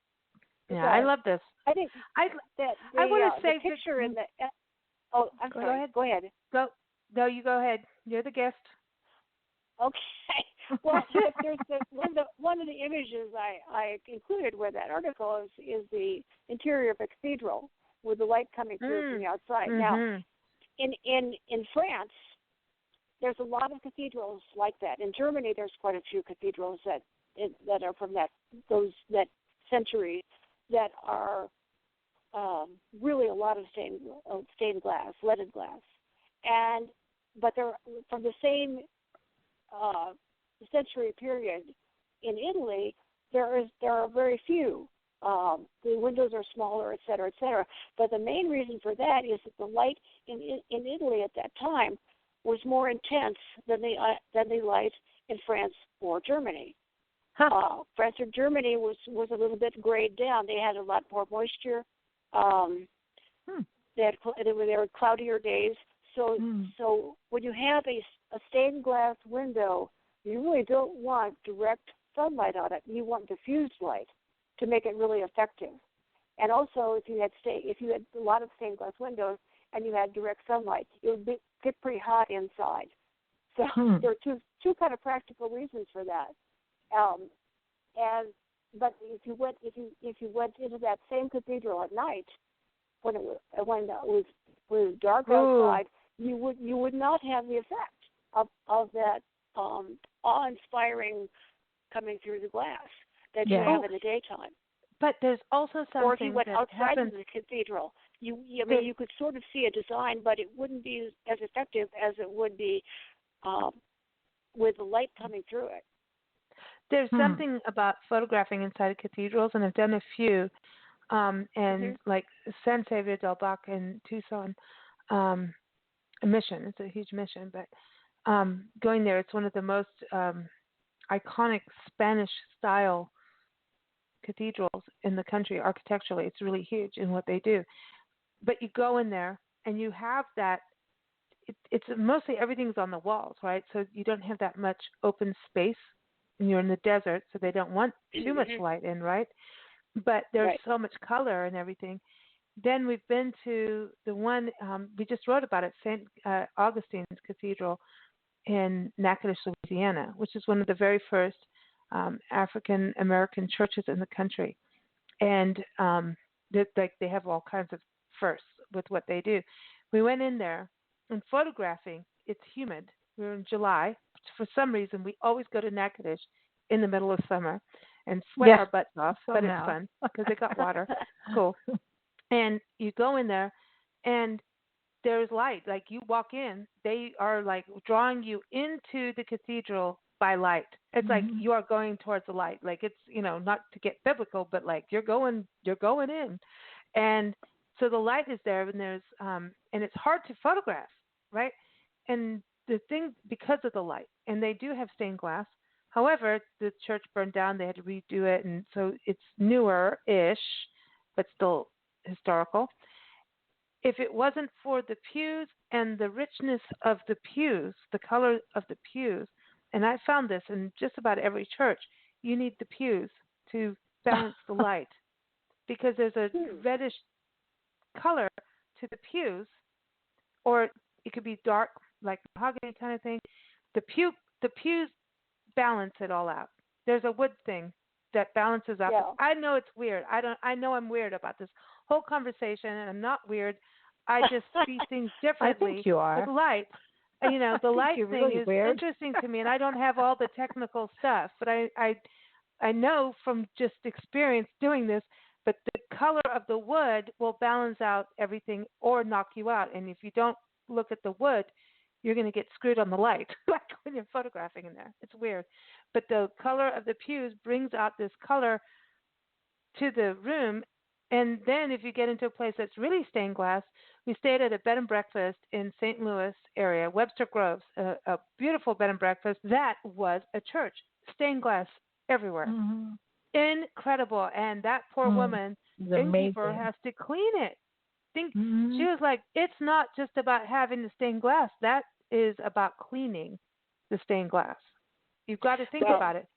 Yeah, I love this. I think I I want to say the picture in the. I'm go sorry. ahead. Go ahead. Go. No, you go ahead. You're the guest. Okay. Well, there's one of the images I included with that article is the interior of a cathedral with the light coming through from the outside. Now, in France, there's a lot of cathedrals like that. In Germany, there's quite a few cathedrals that are from that century that are really a lot of stained glass, leaded glass, but they're from the same century period. In Italy, there are very few. The windows are smaller, et cetera, et cetera. But the main reason for that is that the light in Italy at that time was more intense than the light in France or Germany. France or Germany was a little bit grayed down. They had a lot more moisture. There were cloudier days. So when you have a stained glass window, you really don't want direct sunlight on it. You want diffused light to make it really effective. And also, if you had a lot of stained glass windows and you had direct sunlight, it would get pretty hot inside. So there are two kind of practical reasons for that. But if you went into that same cathedral at night, when it was dark outside, you would not have the effect of that awe-inspiring coming through the glass that you have in the daytime. But there's also something. Or if you went that outside happens. of the cathedral, you could sort of see a design, but it wouldn't be as effective as it would be with the light coming through it. There's something about photographing inside cathedrals, and I've done a few, like San Xavier del Bac in Tucson, a mission. It's a huge mission, but going there, it's one of the most iconic Spanish-style cathedrals in the country architecturally. It's really huge in what they do. But you go in there, and you have that. It's mostly everything's on the walls, right? So you don't have that much open space. And you're in the desert, so they don't want too much light in, right? But there's so much color and everything. Then we've been to the one, we just wrote about it, St. Augustine's Cathedral in Natchez, Louisiana, which is one of the very first African-American churches in the country. And they have all kinds of firsts with what they do. We went in there, and photographing, it's humid. We were in July. For some reason, we always go to Natchez in the middle of summer and sweat our butts off, but it's fun because they got water. Cool. And you go in there, and there's light. Like, you walk in, they are, like, drawing you into the cathedral by light. It's like you are going towards the light. Like, it's, not to get biblical, but, like, you're going in. And so the light is there, and there's and it's hard to photograph, right? And the thing, because of the light, and they do have stained glass. However, the church burned down. They had to redo it, and so it's newer-ish, but still historical. If it wasn't for the pews and the richness of the pews, the color of the pews, and I found this in just about every church, you need the pews to balance the light, because there's a reddish color to the pews, or it could be dark, like mahogany kind of thing. The pews balance it all out. There's a wood thing that balances out. Yeah. I know it's weird. I know I'm weird about this whole conversation, and I'm not weird. I just see things differently. I think you are. With light. The light thing really is weird. interesting to me, and I don't have all the technical stuff, but I know from just experience doing this, but the color of the wood will balance out everything or knock you out. And if you don't look at the wood, you're going to get screwed on the light, like when you're photographing in there. It's weird. But the color of the pews brings out this color to the room. And then if you get into a place that's really stained glass, we stayed at a bed and breakfast in St. Louis area, Webster Groves, a beautiful bed and breakfast. That was a church, stained glass everywhere. Incredible. And that poor woman, innkeeper, has to clean it. She was like, it's not just about having the stained glass. That is about cleaning the stained glass. You've got to think about it.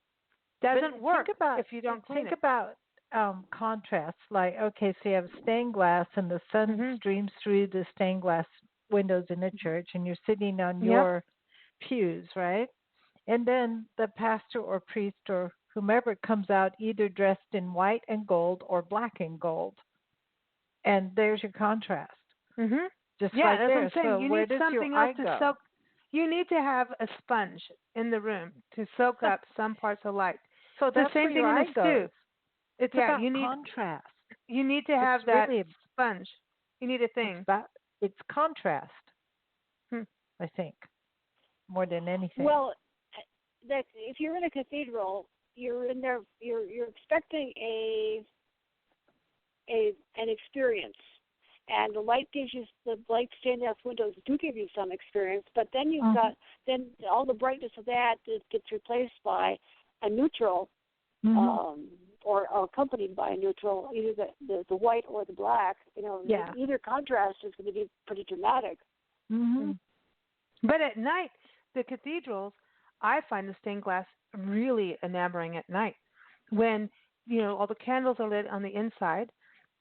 Doesn't work if you don't clean it. Think about contrast. Like, okay, so you have stained glass and the sun streams through the stained glass windows in a church, and you're sitting on your pews, right? And then the pastor or priest or whomever comes out either dressed in white and gold or black and gold. And there's your contrast. Just right there. That's what I'm saying. So you where need does something your else eye to go? soak. You need to have a sponge in the room to soak up some parts of light. So that's the same where thing your in eye the goes. stew. It's about you need contrast. You need to have that sponge. You need a thing. It's contrast. I think more than anything. Well, that if you're in a cathedral, you're in there. You're expecting an experience, and the light stained glass windows do give you some experience. But then you've got all the brightness of that gets replaced by a neutral, or accompanied by a neutral, either the white or the black. Either contrast is going to be pretty dramatic. But at night, the cathedrals, I find the stained glass really enamoring at night, when all the candles are lit on the inside,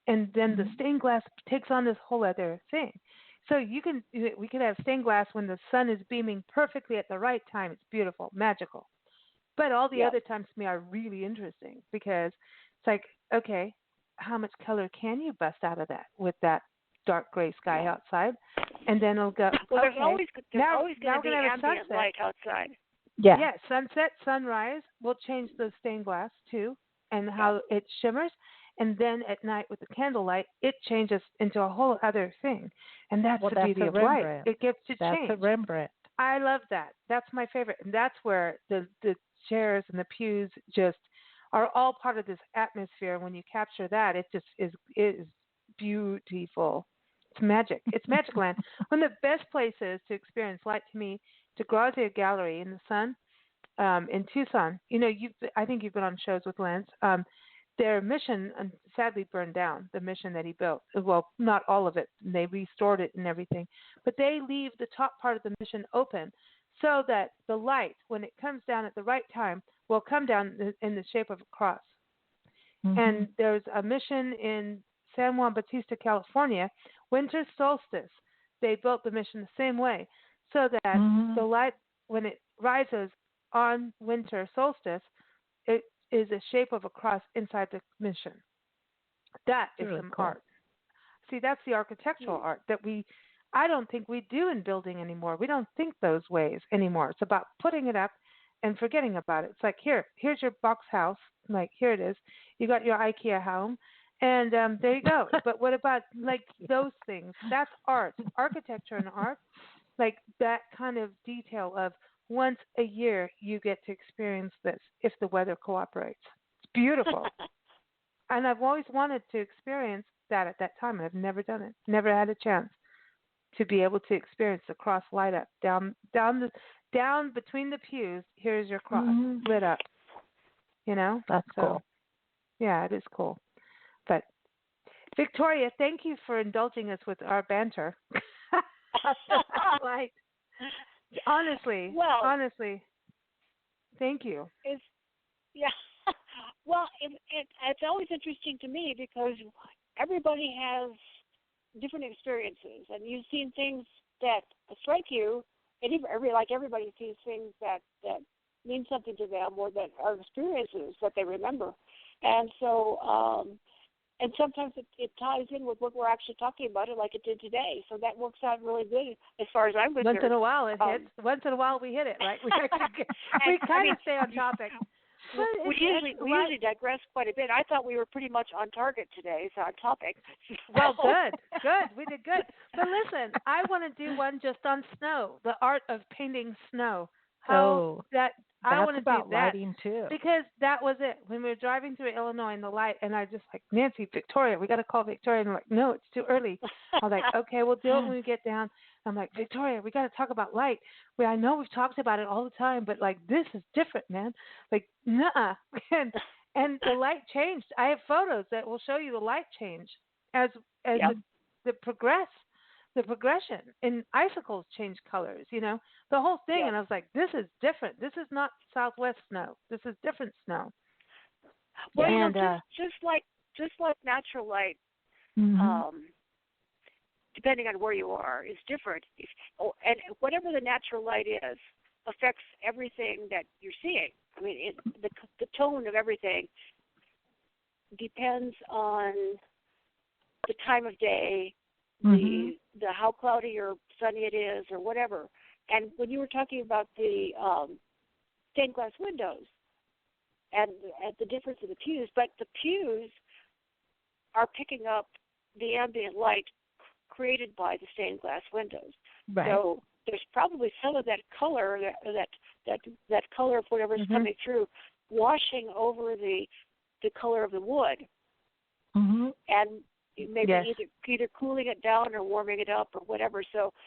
and then the stained glass takes on this whole other thing. So we could have stained glass when the sun is beaming perfectly at the right time. It's beautiful, magical. But all the other times to me are really interesting, because it's like, okay, how much color can you bust out of that with that dark gray sky outside? And then it'll go. Well, okay, there's always going to be ambient sunset light outside. Yeah, sunset, sunrise will change the stained glass too, and how it shimmers. And then at night with the candlelight, it changes into a whole other thing. And that's the beauty of light. It gets to change. That's a Rembrandt. I love that. That's my favorite. And that's where the chairs and the pews just are all part of this atmosphere. When you capture that, it just is beautiful. It's magic. It's magic land. One of the best places to experience light to me, to go out to a gallery in the sun in Tucson. I think you've been on shows with Lance. Their mission sadly burned down, the mission that he built. Well, not all of it. They restored it and everything. But they leave the top part of the mission open so that the light, when it comes down at the right time, will come down in the shape of a cross. And there's a mission in San Juan Bautista, California, winter solstice. They built the mission the same way, so that the light, when it rises on winter solstice, it is a shape of a cross inside the mission. That is some art. See, that's the architectural art that I don't think we do in building anymore. We don't think those ways anymore. It's about putting it up and forgetting about it. It's like, here's your box house. Like, here it is. You got your IKEA home, and there you go. But what about, like, those things? That's art. Architecture and art, like that kind of detail of once a year you get to experience this if the weather cooperates. It's beautiful. And I've always wanted to experience that at that time, and I've never done it. Never had a chance to be able to experience the cross light up down between the pews. Here's your cross lit up. That's cool. Yeah, it is cool. But Victoria, thank you for indulging us with our banter. Like, honestly, thank you. Well, it's always interesting to me because everybody has different experiences, and you've seen things that strike you, and everybody sees things that mean something to them, or that are experiences that they remember. And so, and sometimes it ties in with what we're actually talking about, like it did today. So that works out really good as far as I'm concerned. Once in a while it hits. Once in a while we hit it, right? We kind of stay on topic. We usually digress quite a bit. I thought we were pretty much on target today, so on topic. Well, good. We did good. But listen, I want to do one just on snow, the art of painting snow. I want to do that lighting too. Because that was it. When we were driving through Illinois in the light, and I just like, Nancy, Victoria, we got to call Victoria. And I'm like, no, it's too early. I was like, okay, we'll do it when we get down. I'm like, Victoria, we got to talk about light. I know we've talked about it all the time, but like this is different, man. Like, nuh-uh. And the light changed. I have photos that will show you the light change as it progressed. the progression. And icicles change colors, the whole thing. Yeah. And I was like, this is different. This is not Southwest snow. This is different snow. Well, and just like natural light, Mm-hmm. depending on where you are, is different. And whatever the natural light is affects everything that you're seeing. I mean, the tone of everything depends on the time of day, the how cloudy or sunny it is, or whatever. And when you were talking about the stained glass windows and the difference in the pews, but the pews are picking up the ambient light created by the stained glass windows. Right. So there's probably some of that color, that color of whatever's coming through, washing over the color of the wood, and maybe either cooling it down or warming it up or whatever.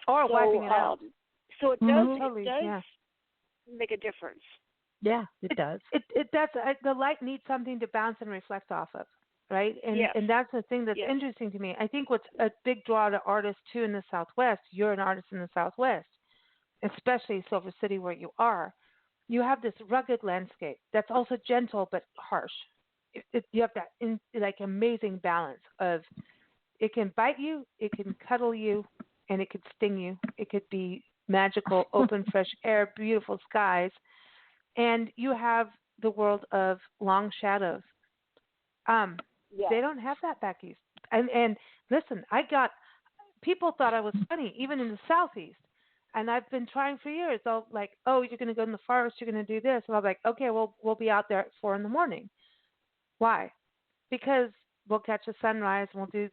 Or wiping it out. So it does make a difference. Yeah, it does. It does. The light needs something to bounce and reflect off of, right? And that's the thing that's interesting to me. I think what's a big draw to artists too in the Southwest. You're an artist in the Southwest, especially Silver City where you are. You have this rugged landscape that's also gentle but harsh. You have that amazing balance of it can bite you, it can cuddle you, and it could sting you. It could be magical, open, fresh air, beautiful skies. And you have the world of long shadows. They don't have that back east. And listen, people thought I was funny, even in the Southeast. And I've been trying for years. They'll like, oh, you're going to go in the forest, you're going to do this. And I'm like, okay, well, we'll be out there at 4 a.m. Why? Because we'll catch a sunrise and we'll do,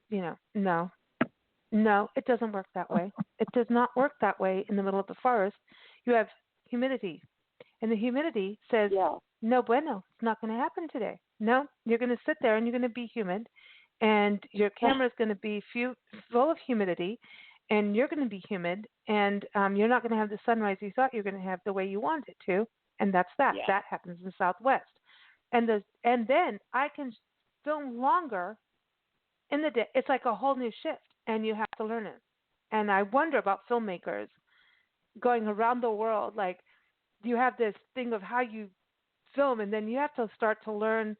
No, it doesn't work that way. It does not work that way in the middle of the forest. You have humidity. And the humidity says, no bueno, it's not going to happen today. No, you're going to sit there and you're going to be humid, and your camera is going to be full of humidity, and you're going to be humid, and you're not going to have the sunrise you thought you were going to have the way you want it to, and that's that. Yeah. That happens in the Southwest. And then I can film longer in the day. It's like a whole new shift, and you have to learn it. And I wonder about filmmakers going around the world, like, you have this thing of how you film, and then you have to start to learn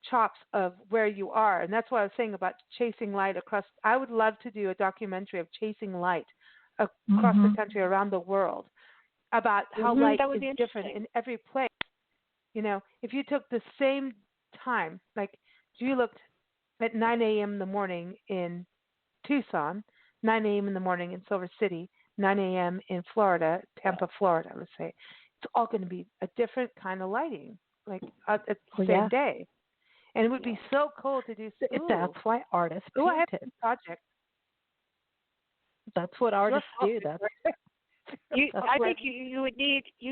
chops of where you are. And that's what I was saying about chasing light across. I would love to do a documentary of chasing light across the country, around the world, about how light is different in every place. If you took the same time, like if you looked at 9 a.m. in the morning in Tucson, 9 a.m. in the morning in Silver City, 9 a.m. in Florida, Tampa, Florida, let's say, it's all going to be a different kind of lighting, like at the same day. And it would be so cool to do. That's why artists paint I have it. a project. That's what artists do. I think you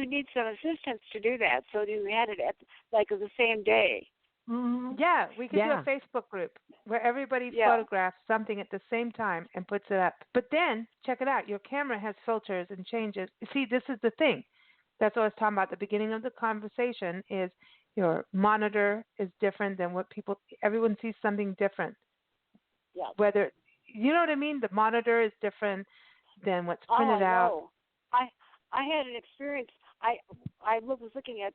need some assistance to do that. So you had it at the same day. Mm-hmm. Yeah, we could do a Facebook group where everybody photographs something at the same time and puts it up. But then, check it out. Your camera has filters and changes. See, this is the thing. That's what I was talking about at the beginning of the conversation is your monitor is different than everyone sees something different. Yeah. Whether, you know what I mean? The monitor is different than what's printed out. I had an experience. I was looking at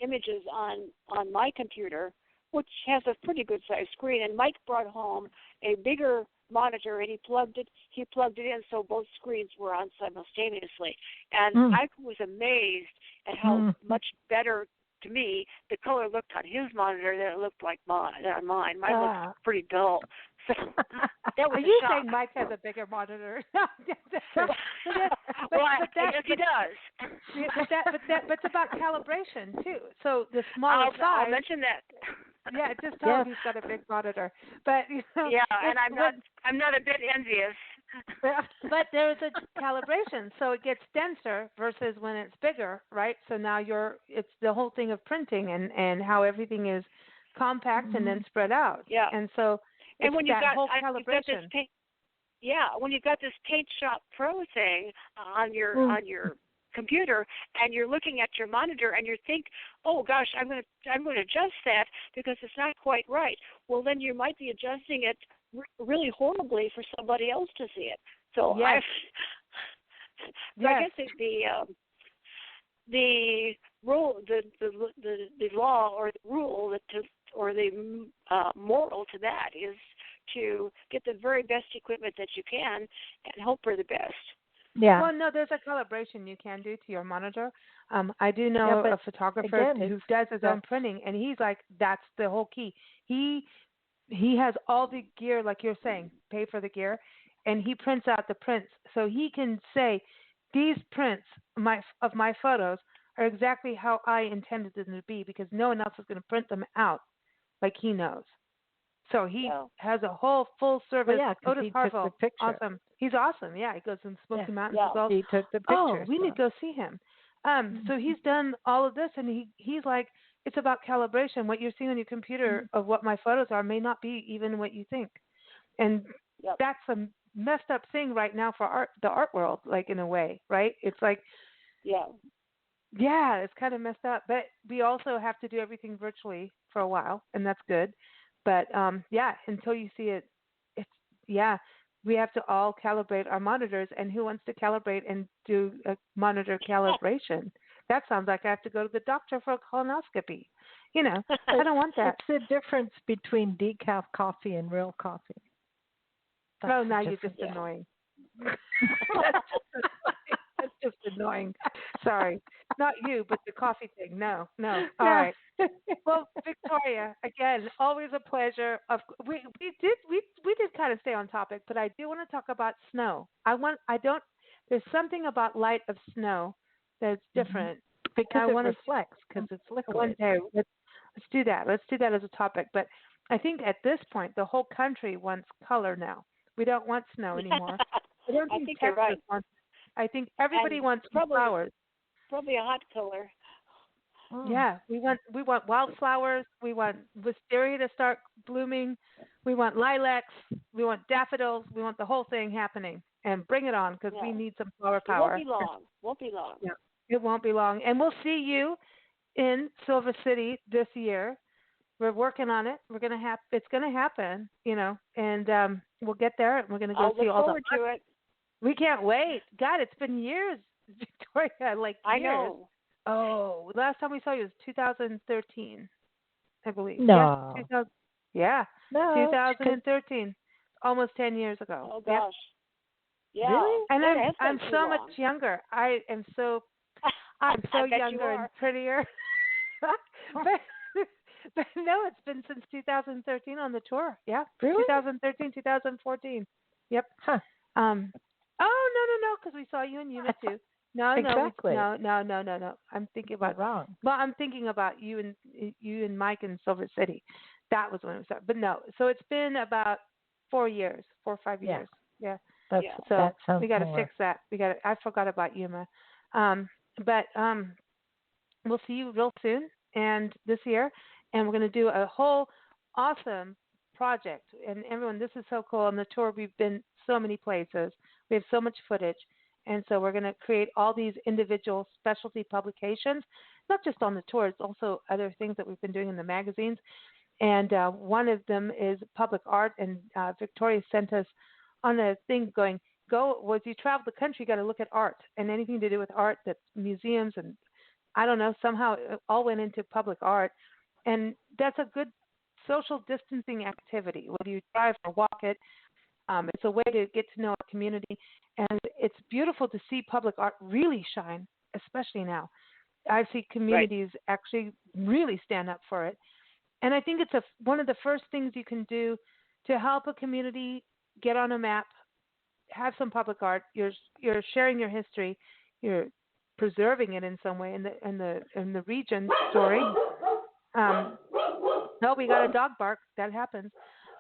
images on my computer, which has a pretty good sized screen, and Mike brought home a bigger monitor and he plugged it in so both screens were on simultaneously, and I was amazed at how much better to me the color looked on his monitor than it looked like on mine. Mine looked pretty dull. So that was Are you saying Mike has a bigger monitor? Well, yes, he does. But it's about calibration too. So the smaller size. I'll mention that. Yeah, just tell him he's got a big monitor. But and I'm not a bit envious. But there's a calibration, so it gets denser versus when it's bigger, right? So now it's the whole thing of printing and how everything is compact and then spread out. Yeah. And so it's when that whole calibration. When you've got this Paint Shop Pro thing on your computer and you're looking at your monitor and you think, oh gosh, I'm going to adjust that because it's not quite right. Well, then you might be adjusting it really horribly for somebody else to see it. So yes. I guess the rule, the law or the rule or the moral to that is to get the very best equipment that you can and hope for the best. Yeah. Well, no, there's a calibration you can do to your monitor. I do know a photographer who does his own printing, and he's like, that's the whole key. He has all the gear, like you're saying, pay for the gear, and he prints out the prints. So he can say, these prints of my photos are exactly how I intended them to be, because no one else is going to print them out like he knows. So he has a whole full service. Otis Harville, took the picture. Awesome. He's awesome. Yeah, he goes in Smoky Mountains. Yeah. He took the picture. Oh, we need to go see him. So he's done all of this, and he's like, it's about calibration. What you're seeing on your computer of what my photos are may not be even what you think. And that's a messed up thing right now for the art world, like in a way, right? It's like, it's kind of messed up. But we also have to do everything virtually for a while, and that's good. But until you see it, we have to all calibrate our monitors. And who wants to calibrate and do a monitor calibration? That sounds like I have to go to the doctor for a colonoscopy. I don't want that. It's the difference between decaf coffee and real coffee. That's now you're just annoying. That's just annoying. Sorry. Not you, but the coffee thing. No. All right. Well, Victoria, again, always a pleasure. We did kind of stay on topic, but I do want to talk about snow. There's something about light of snow that's different. Because it reflects, because it's liquid. One day, let's do that. Let's do that as a topic. But I think at this point, the whole country wants color now. We don't want snow anymore. I think you're right. I think everybody wants flowers. Probably a hot color. Yeah, we want wildflowers. We want wisteria to start blooming. We want lilacs. We want daffodils. We want the whole thing happening. And bring it on, because we need some flower power. It won't be long. Yeah, it won't be long. And we'll see you in Silver City this year. We're working on it. It's gonna happen, and we'll get there. And we're gonna go see all the. I'll look forward to it. We can't wait. God, it's been years, Victoria. Like years. I know. Oh, last time we saw you was 2013, I believe. No. Yeah. No. 2013. Almost 10 years ago. Oh gosh. Yeah. Really? And I'm so long. much younger. I am so younger and prettier. but no, it's been since 2013 on the tour. Yeah. Really? 2013, 2014. Yep. Huh. No, because we saw you in Yuma too. No, exactly. No. I'm thinking about wrong. Well, I'm thinking about you and Mike in Silver City. That was when it started. But no, so it's been about 4 or 5 years. Yeah. That sounds we got to more. fix that. I forgot about Yuma. But we'll see you real soon and this year, and we're going to do a whole awesome project. And everyone, this is so cool. On the tour, we've been so many places. We have so much footage. And so we're going to create all these individual specialty publications, not just on the tour, it's also other things that we've been doing in the magazines. And one of them is public art. And Victoria sent us on a thing going, as you travel the country, you got to look at art and anything to do with art, that's museums. And I don't know, somehow it all went into public art. And that's a good social distancing activity, whether you drive or walk it. It's a way to get to know our community, and it's beautiful to see public art really shine, especially now. I see communities actually really stand up for it, and I think it's one of the first things you can do to help a community get on a map, have some public art. You're sharing your history, you're preserving it in some way in the region story. No, we got a dog bark. That happens,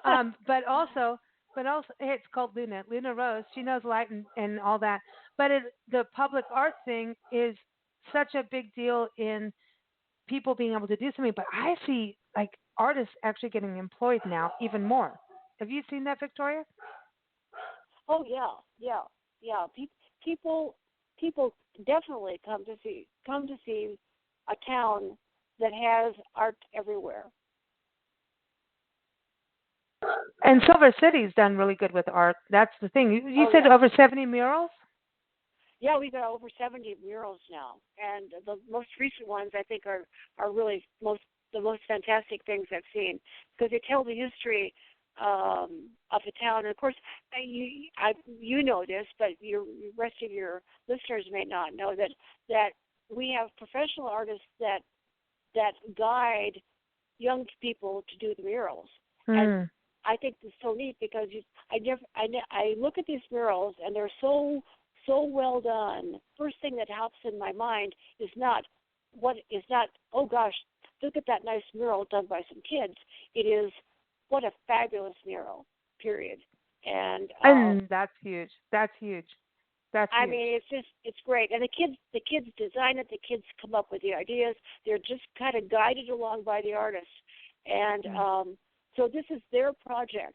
but also, hey, it's called Luna. Luna Rose. She knows light and all that. But the public art thing is such a big deal in people being able to do something. But I see like artists actually getting employed now even more. Have you seen that, Victoria? Oh yeah. People definitely come to see a town that has art everywhere. And Silver City's done really good with art. That's the thing. You said over 70 murals? Yeah, we've got over 70 murals now, and the most recent ones I think are really the most fantastic things I've seen, because they tell the history of the town. And of course, you know this, but the rest of your listeners may not know that we have professional artists that guide young people to do the murals. And I think it's so neat because I look at these murals and they're so well done. First thing that hops in my mind is not, oh gosh, look at that nice mural done by some kids. It is, what a fabulous mural, period. And that's huge. I mean, it's great. And the kids design it, the kids come up with the ideas. They're just kind of guided along by the artists. And so this is their project.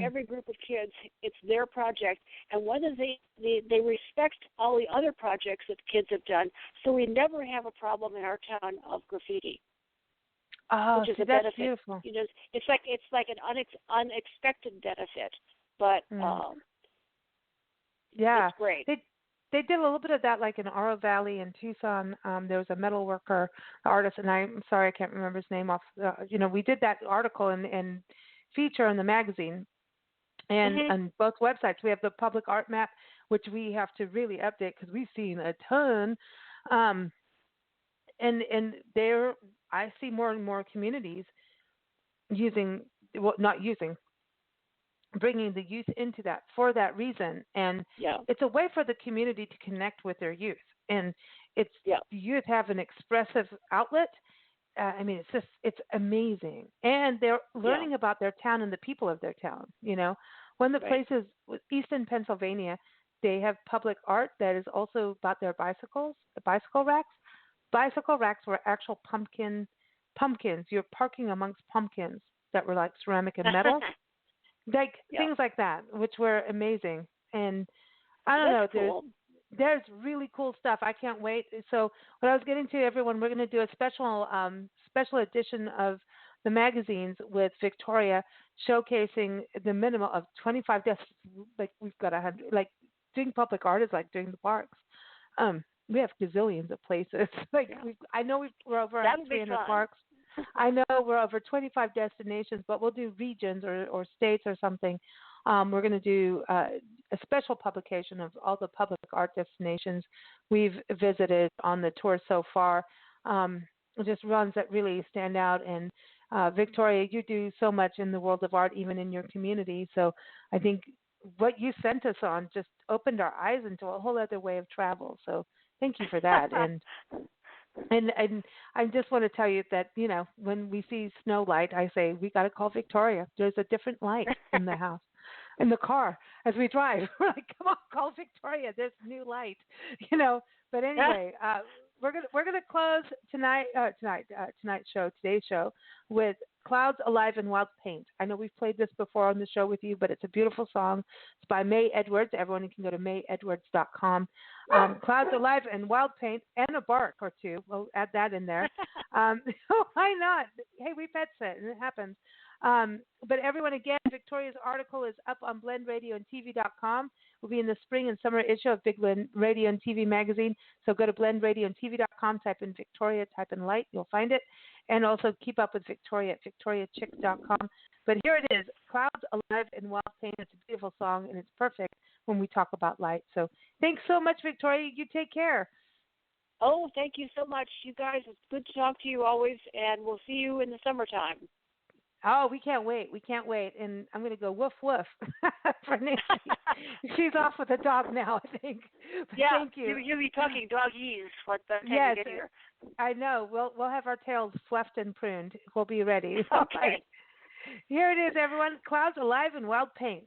Every group of kids, it's their project. And one is they respect all the other projects that kids have done, so we never have a problem in our town of graffiti. Oh, which is a that's benefit. beautiful. You know, it's like an unexpected benefit, but yeah, it's great. They did a little bit of that, like in Oro Valley in Tucson. There was a metal worker, artist, and I'm sorry I can't remember his name off. We did that article and feature in the magazine, and on both websites. We have the public art map, which we have to really update because we've seen a ton. And there, I see more and more communities bringing the youth into that for that reason. And it's a way for the community to connect with their youth. And the youth have an expressive outlet. I mean, it's amazing. And they're learning about their town and the people of their town. You know, one of the places, Easton, Pennsylvania, they have public art that is also about their bicycles, the bicycle racks. Bicycle racks were actual pumpkins. You're parking amongst pumpkins that were like ceramic and metal. Like things like that, which were amazing. And I don't know, there's really cool stuff. I can't wait. So what I was getting to, everyone, we're going to do a special edition of the magazines with Victoria, showcasing the minimum of 25 desks. Like we've got 100. Like doing public art is like doing the parks. We have gazillions of places. I know we're over 300 parks. I know we're over 25 destinations, but we'll do regions or states or something. We're going to do a special publication of all the public art destinations we've visited on the tour so far. Just runs that really stand out. And Victoria, you do so much in the world of art, even in your community. So I think what you sent us on just opened our eyes into a whole other way of travel. So thank you for that. And I just want to tell you that, you know, when we see snow light, I say, we got to call Victoria. There's a different light in the house, in the car as we drive. We're like, come on, call Victoria. There's new light, you know. But anyway, we're gonna close today's show with Clouds Alive in Wild Paint. I know we've played this before on the show with you, but it's a beautiful song. It's by Mae Edwards. Everyone can go to maeedwards.com. Clouds Alive in Wild Paint and a bark or two. We'll add that in there. Why not? Hey, we pet sit, and it happens. But everyone, again, Victoria's article is up on blendradioandtv.com. We'll be in the spring and summer issue of Big Blend Radio and TV magazine. So go to blendradioandtv.com, type in Victoria, type in light, you'll find it. And also keep up with Victoria at victoriachick.com. But here it is, Clouds Alive in Wild Paint. It's a beautiful song, and it's perfect when we talk about light. So thanks so much, Victoria. You take care. Oh, thank you so much, you guys. It's good to talk to you always, and we'll see you in the summertime. Oh, we can't wait. We can't wait. And I'm going to go woof, woof for Nancy. She's off with the dog now, I think. Yeah, thank you. You'll be talking doggies by the time you get here. I know. We'll have our tails fluffed and pruned. We'll be ready. Okay. Here it is, everyone. Clouds Alive in Wild Paint.